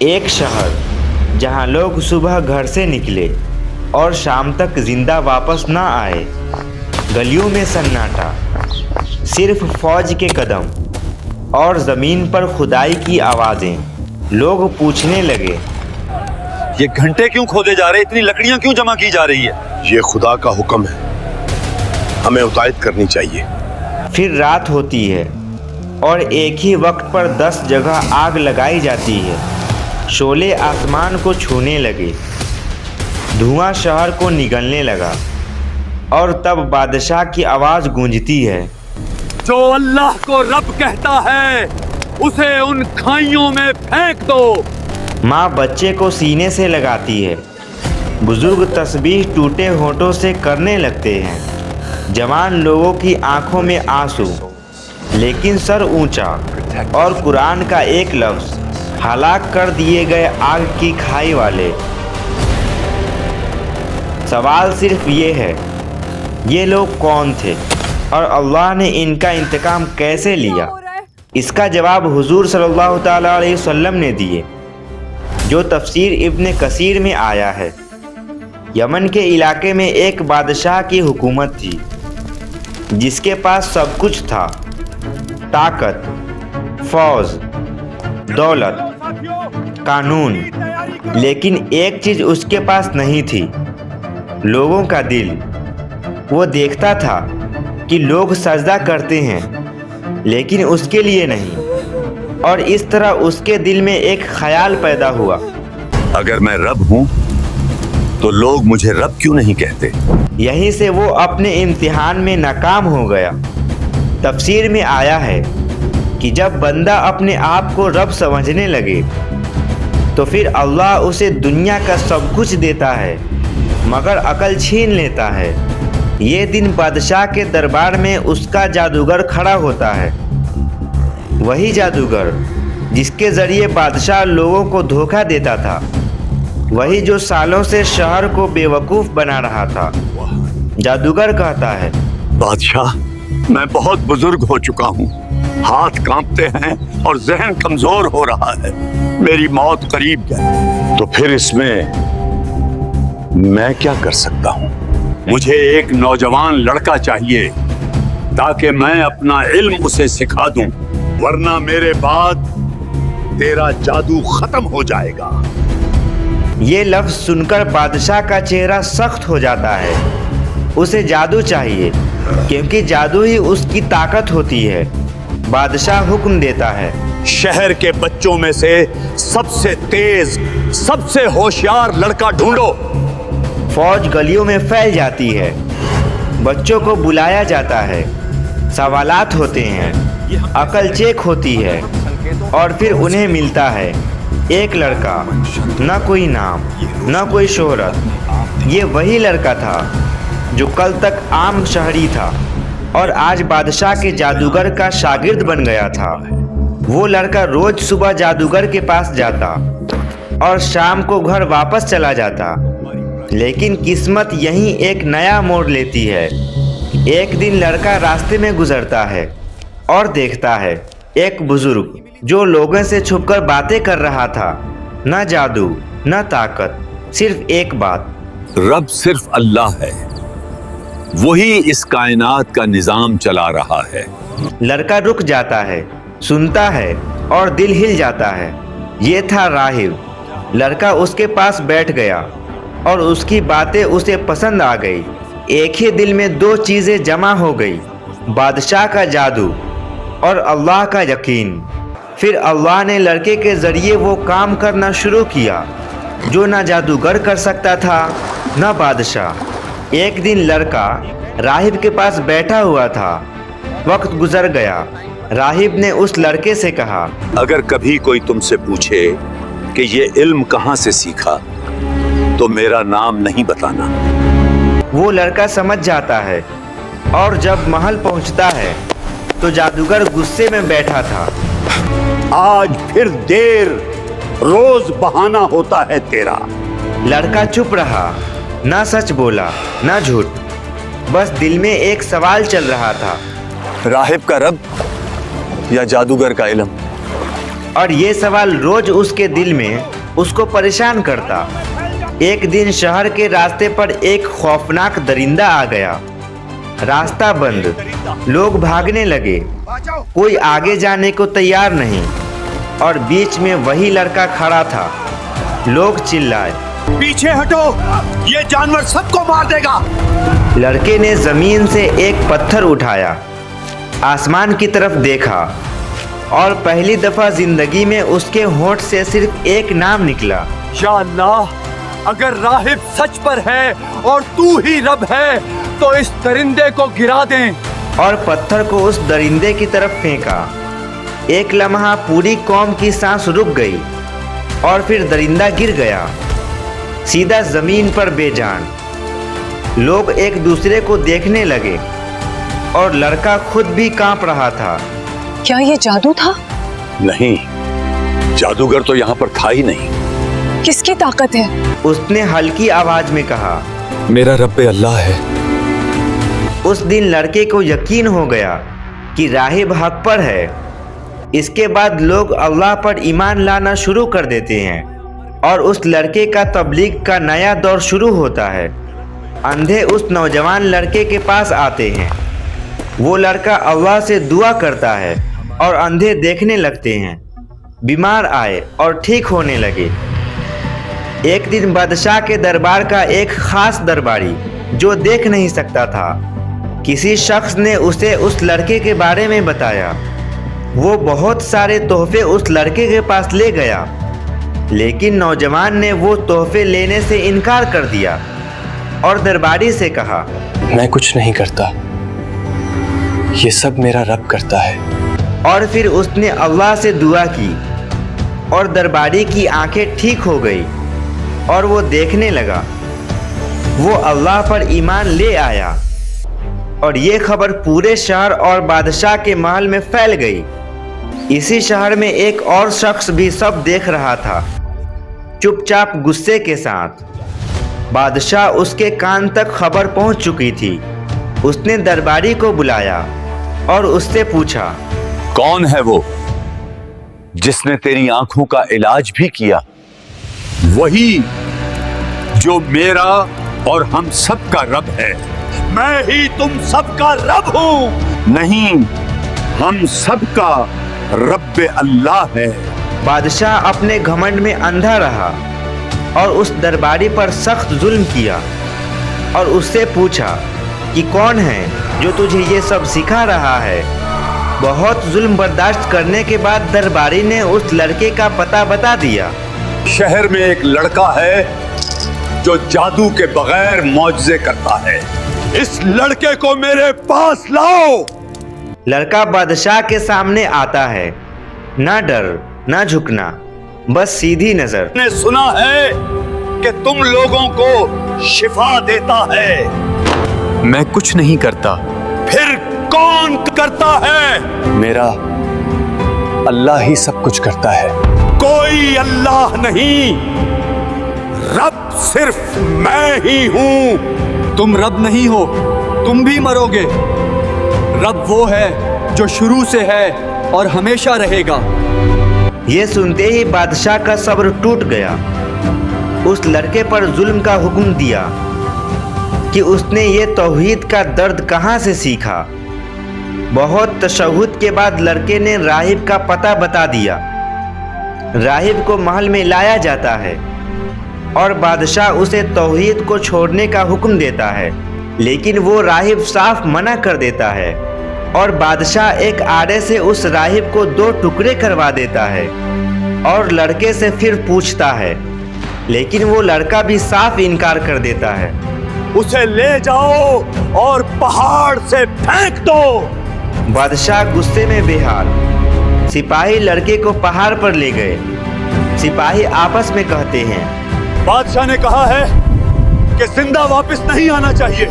ایک شہر جہاں لوگ صبح گھر سے نکلے اور شام تک زندہ واپس نہ آئے، گلیوں میں سناٹا، صرف فوج کے قدم اور زمین پر کھدائی کی آوازیں۔ لوگ پوچھنے لگے، یہ گھنٹے کیوں کھودے جا رہے، اتنی لکڑیاں کیوں جمع کی جا رہی ہے؟ یہ خدا کا حکم ہے، ہمیں اطاعت کرنی چاہیے۔ پھر رات ہوتی ہے اور ایک ہی وقت پر 10 جگہ آگ لگائی جاتی ہے۔ شعلے آسمان کو چھونے لگے، دھواں شہر کو نگلنے لگا، اور تب بادشاہ کی آواز گونجتی ہے، جو اللہ کو رب کہتا ہے اسے ان کھائیوں میں پھینک دو۔ ماں بچے کو سینے سے لگاتی ہے، بزرگ تسبیح ٹوٹے ہونٹوں سے کرنے لگتے ہیں، جوان لوگوں کی آنکھوں میں آنسو، لیکن سر اونچا، اور قرآن کا ایک لفظ، ہلاک کر دیے گئے آگ کی کھائی والے۔ سوال صرف یہ ہے، یہ لوگ کون تھے اور اللہ نے ان کا انتقام کیسے لیا؟ اس کا جواب حضور صلی اللہ تعالیٰ علیہ وسلم نے دیے، جو تفسیر ابن کثیر میں آیا ہے۔ یمن کے علاقے میں ایک بادشاہ کی حکومت تھی، جس کے پاس سب کچھ تھا، طاقت، فوج، دولت، قانون، لیکن ایک چیز اس کے پاس نہیں تھی، لوگوں کا دل۔ وہ دیکھتا تھا کہ لوگ سجدہ کرتے ہیں، لیکن اس کے لیے نہیں، اور اس طرح اس کے دل میں ایک خیال پیدا ہوا، اگر میں رب ہوں تو لوگ مجھے رب کیوں نہیں کہتے؟ یہیں سے وہ اپنے امتحان میں ناکام ہو گیا۔ تفسیر میں آیا ہے کہ جب بندہ اپنے آپ کو رب سمجھنے لگے تو پھر اللہ اسے دنیا کا سب کچھ دیتا ہے، مگر عقل چھین لیتا ہے۔ یہ دن بادشاہ کے دربار میں اس کا جادوگر کھڑا ہوتا ہے، وہی جادوگر جس کے ذریعے بادشاہ لوگوں کو دھوکہ دیتا تھا، وہی جو سالوں سے شہر کو بے وقوف بنا رہا تھا۔ جادوگر کہتا ہے، بادشاہ، میں بہت بزرگ ہو چکا ہوں، ہاتھ کانپتے ہیں اور ذہن کمزور ہو رہا ہے، میری موت قریب ہے۔ تو پھر اس میں میں کیا کر سکتا ہوں؟ مجھے ایک نوجوان لڑکا چاہیے تاکہ میں اپنا علم اسے سکھا دوں، ورنہ میرے بعد تیرا جادو ختم ہو جائے گا۔ یہ لفظ سن کر بادشاہ کا چہرہ سخت ہو جاتا ہے۔ اسے جادو چاہیے، کیونکہ جادو ہی اس کی طاقت ہوتی ہے۔ بادشاہ حکم دیتا ہے، شہر کے بچوں میں سے سب سے تیز، سب سے ہوشیار لڑکا ڈھونڈو۔ فوج گلیوں میں پھیل جاتی ہے، بچوں کو بلایا جاتا ہے، سوالات ہوتے ہیں، عقل چیک ہوتی ہے، اور پھر انہیں ملتا ہے ایک لڑکا، نہ کوئی نام، نہ کوئی شہرت۔ یہ وہی لڑکا تھا جو کل تک عام شہری تھا اور آج بادشاہ کے جادوگر کا شاگرد بن گیا تھا۔ وہ لڑکا روز صبح جادوگر کے پاس جاتا اور شام کو گھر واپس چلا جاتا، لیکن قسمت یہیں ایک نیا موڑ لیتی ہے۔ ایک دن لڑکا راستے میں گزرتا ہے اور دیکھتا ہے ایک بزرگ جو لوگوں سے چھپ کر باتیں کر رہا تھا۔ نہ جادو، نہ طاقت، صرف ایک بات، رب صرف اللہ ہے، وہی اس کائنات کا نظام چلا رہا ہے۔ لڑکا رک جاتا ہے، سنتا ہے اور دل ہل جاتا ہے۔ یہ تھا راہب۔ لڑکا اس کے پاس بیٹھ گیا اور اس کی باتیں اسے پسند آ گئی۔ ایک ہی دل میں دو چیزیں جمع ہو گئی، بادشاہ کا جادو اور اللہ کا یقین۔ پھر اللہ نے لڑکے کے ذریعے وہ کام کرنا شروع کیا جو نہ جادوگر کر سکتا تھا، نہ بادشاہ۔ ایک دن لڑکا راہب کے پاس بیٹھا ہوا تھا۔ وقت گزر گیا۔ راہب نے اس لڑکے سے کہا، اگر کبھی کوئی تم سے پوچھے کہ یہ علم کہاں سے سیکھا تو میرا نام نہیں بتانا۔ وہ لڑکا سمجھ جاتا ہے، اور جب محل پہنچتا ہے تو جادوگر غصے میں بیٹھا تھا۔ آج پھر دیر، روز بہانہ ہوتا ہے تیرا۔ لڑکا چپ رہا، نہ سچ بولا نہ جھوٹ، بس دل میں ایک سوال چل رہا تھا، راہب کا رب یا جادوگر کا علم؟ और ये सवाल रोज उसके दिल में उसको परेशान करता। एक दिन शहर के रास्ते पर एक खौफनाक दरिंदा आ गया। रास्ता बंद, लोग भागने लगे, कोई आगे जाने को तैयार नहीं, और बीच में वही लड़का खड़ा था। लोग चिल्लाए, पीछे हटो, ये जानवर सबको मार देगा। लड़के ने जमीन से एक पत्थर उठाया, आसमान की तरफ देखा, और पहली दफा जिंदगी में उसके होंठ से सिर्फ एक नाम निकला, या अल्लाह, अगर राहिब सच पर है और तू ही रब है तो इस दरिंदे को गिरा दें। और पत्थर को उस दरिंदे की तरफ फेंका। एक लम्हा पूरी कौम की सांस रुक गई, और फिर दरिंदा गिर गया सीधा जमीन पर बेजान। लोग एक दूसरे को देखने लगे, और लड़का खुद भी कांप रहा था। क्या ये जादू था? नहीं, जादूगर तो यहाँ पर था ही नहीं। किसकी ताकत है? उसने हल्की आवाज में कहा, मेरा रब्बे अल्लाह है। उस दिन लड़के को यकीन हो गया कि राहिब हक पर है। इसके बाद लोग अल्लाह पर ईमान लाना शुरू कर देते हैं, और उस लड़के का तबलीग का नया दौर शुरू होता है। अंधे उस नौजवान लड़के के पास आते हैं। वो लड़का अल्लाह से दुआ करता है, और अंधे देखने लगते हैं। बीमार आए और ठीक होने लगे। एक दिन बादशाह के दरबार का एक खास दरबारी, जो देख नहीं सकता था, किसी शख्स ने उसे उस लड़के के बारे में बताया। वो बहुत सारे तोहफे उस लड़के के पास ले गया, लेकिन नौजवान ने वो तोहफे लेने से इनकार कर दिया, और दरबारी से कहा, मैं कुछ नहीं करता, ये सब मेरा रब करता है। और फिर उसने अल्लाह से दुआ की, और दरबारी की आंखें ठीक हो गई, और वो देखने लगा। वो अल्लाह पर ईमान ले आया, और ये खबर पूरे शहर और बादशाह के महल में फैल गई। इसी शहर में एक और शख्स भी सब देख रहा था, चुपचाप गुस्से के साथ। बादशाह उसके कान तक खबर पहुंच चुकी थी। उसने दरबारी को बुलाया और उससे पूछा, कौन है वो जिसने तेरी आंखों का इलाज भी किया? वही जो मेरा और हम सब का रब है। मैं ही तुम सबका रब हूं। नहीं, हम सबका रब अल्लाह है। बादशाह अपने घमंड में अंधा रहा, और उस दरबारी पर सख्त जुल्म किया, और उससे पूछा कि कौन है जो तुझे ये सब सिखा रहा है। बहुत जुल्म बर्दाश्त करने के बाद दरबारी ने उस लड़के का पता बता दिया। शहर में एक लड़का है जो जादू के बगैर मौजज़े करता है। इस लड़के को मेरे पास लाओ। लड़का बादशाह के सामने आता है, ना डर ना झुकना, बस सीधी नजर। मैंने सुना है कि तुम लोगों को शिफा देता है। मैं कुछ नहीं करता। फिर कौन करता है? मेरा अल्लाह ही सब कुछ करता है। कोई अल्लाह नहीं, रब सिर्फ मैं ही हूं। तुम रब नहीं हो, तुम भी मरोगे। रब वो है जो शुरू से है और हमेशा रहेगा। ये सुनते ही बादशाह का सब्र टूट गया। उस लड़के पर जुल्म का हुक्म दिया कि उसने ये तौहीद का दर्द कहाँ से सीखा। बहुत तशहुद के बाद लड़के ने राहिब का पता बता दिया। राहिब को महल में लाया जाता है, और बादशाह उसे तौहीद को छोड़ने का हुक्म देता है, लेकिन वो राहिब साफ मना कर देता है, और बादशाह एक आड़े से उस राहिब को 2 टुकड़े करवा देता है, और लड़के से फिर पूछता है, लेकिन वो लड़का भी साफ इनकार कर देता है। उसे ले जाओ और पहाड़ से फेंक दो। बादशाह गुस्से में बेहाल। सिपाही लड़के को पहाड़ पर ले गए। सिपाही आपस में कहते हैं, बादशाह ने कहा है कि जिंदा वापस नहीं आना चाहिए।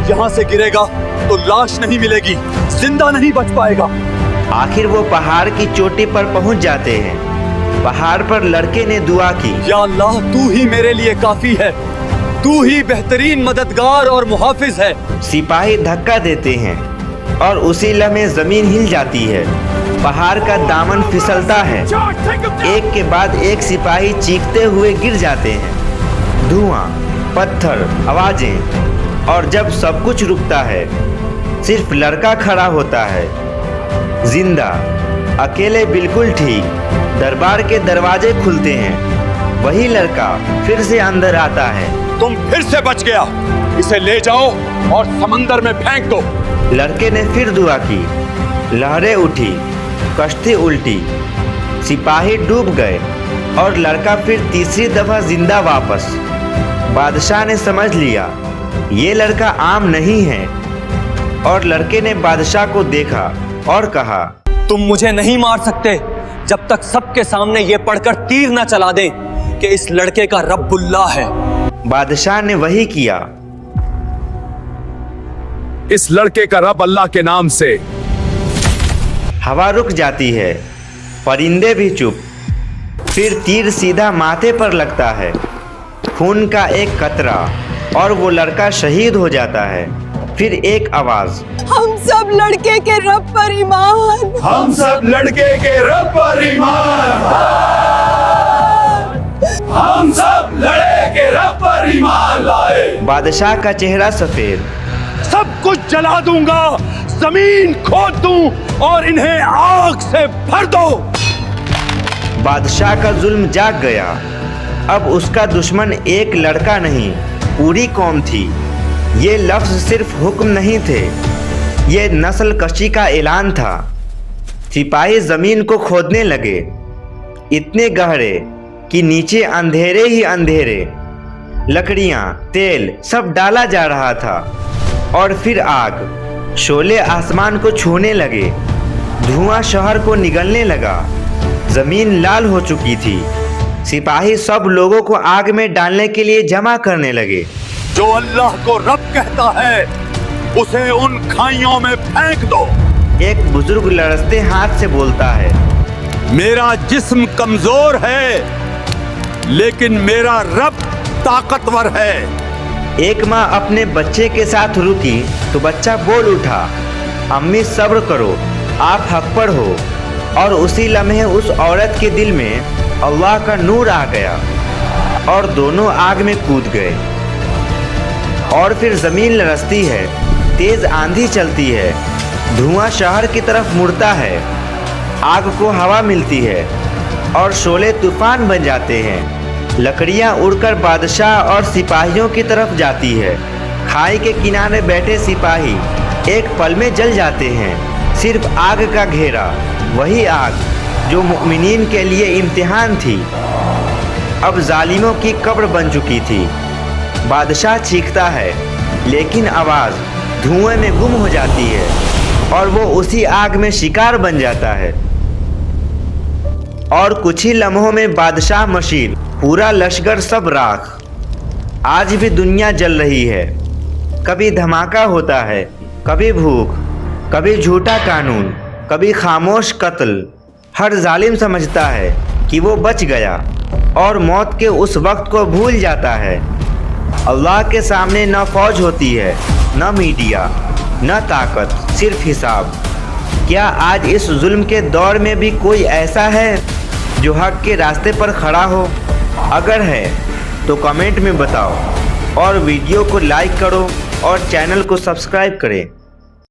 यहाँ से गिरेगा तो लाश नहीं मिलेगी, जिंदा नहीं बच पाएगा। आखिर वो पहाड़ की चोटी पर पहुंच जाते हैं। पहाड़ पर लड़के ने दुआ की, या अल्लाह, तू ही मेरे लिए काफी है। तू ही बेहतरीन मददगार और मुहाफिज है। सिपाही धक्का देते हैं, और उसी लम्हे जमीन हिल जाती है। पहाड़ का दामन फिसलता है। एक के बाद एक सिपाही चीखते हुए गिर जाते हैं। धुआं, पत्थर, आवाजें, और जब सब कुछ रुकता है सिर्फ लड़का खड़ा होता है, जिंदा, अकेले, बिल्कुल ठीक। दरबार के दरवाजे खुलते हैं। वही लड़का फिर से अंदर आता है। तुम फिर से बच गया, इसे ले जाओ और समंदर में फेंक दो। लड़के ने फिर दुआ की। लहरें उठी, कश्ती उल्टी, सिपाही डूब गए और लड़का फिर तीसरी दफा जिंदा वापस। बादशाह ने समझ लिया ये लड़का आम नहीं है, और लड़के ने बादशाह को देखा और कहा, तुम मुझे नहीं मार सकते जब तक सबके सामने ये पढ़कर तीर न चला दे कि इस लड़के का रब्बुल्लाह है। बादशाह ने वही किया। इस लड़के का रब अल्लाह के नाम से। हवा रुक जाती है, परिंदे भी चुप। फिर तीर सीधा माथे पर लगता है। खून का एक कतरा और वो लड़का शहीद हो जाता है। फिर एक आवाज, हम सब लड़के के रब पर ईमान। हम सब लड़के के रब पर ईमान। हम सब लड़के के रब पर ईमान लाए। बादशाह का चेहरा सफेद। सब कुछ जला दूंगा, जमीन खोद दूं और इन्हें आग से भर दो। बादशाह का जुल्म जाग गया। अब उसका दुश्मन एक लड़का नहीं, पूरी कौम थी। ये लफ्ज सिर्फ हुक्म नहीं थे, ये नस्ल कशी का ऐलान था। सिपाही जमीन को खोदने लगे, इतने गहरे कि नीचे अंधेरे ही अंधेरे। लकड़ियां, तेल सब डाला जा रहा था। और फिर आग, शोले आसमान को छूने लगे। धुआं शहर को निगलने लगा। जमीन लाल हो चुकी थी। सिपाही सब लोगों को आग में डालने के लिए जमा करने लगे। जो अल्लाह को रब कहता है उसे उन खाइयों में फेंक दो। एक बुजुर्ग लड़ते हाथ से बोलता है, मेरा जिस्म कमजोर है लेकिन मेरा रब ताकतवर है। एक माँ अपने बच्चे के साथ रुकी तो बच्चा बोल उठा, अम्मी सब्र करो, आप हक पर हो। और उसी लम्हे उस औरत के दिल में अल्लाह का नूर आ गया और दोनों आग में कूद गए। और फिर जमीन लरसती है, तेज आंधी चलती है, धुआं शहर की तरफ मुड़ता है, आग को हवा मिलती है और शोले तूफान बन जाते हैं। लकड़ियां उड़कर बादशाह और सिपाहियों की तरफ जाती है। खाई के किनारे बैठे सिपाही एक पल में जल जाते हैं। सिर्फ आग का घेरा, वही आग जो मुमिनीन के लिए इम्तिहान थी, अब जालिमों की कब्र बन चुकी थी। बादशाह चीखता है, लेकिन आवाज़ धुएं में गुम हो जाती है और वो उसी आग में शिकार बन जाता है। और कुछ ही लम्हों में बादशाह मशीर, पूरा लश्कर सब राख। आज भी दुनिया जल रही है। कभी धमाका होता है, कभी भूख, कभी झूठा कानून, कभी खामोश कत्ल। हर जालिम समझता है कि वो बच गया और मौत के उस वक्त को भूल जाता है। अल्लाह के सामने न फौज होती है, न मीडिया, न ताकत, सिर्फ हिसाब। क्या आज इस जुल्म के दौर में भी कोई ऐसा है जो हक के रास्ते पर खड़ा हो? अगर है तो कमेंट में बताओ और वीडियो को लाइक करो और चैनल को सब्सक्राइब करें।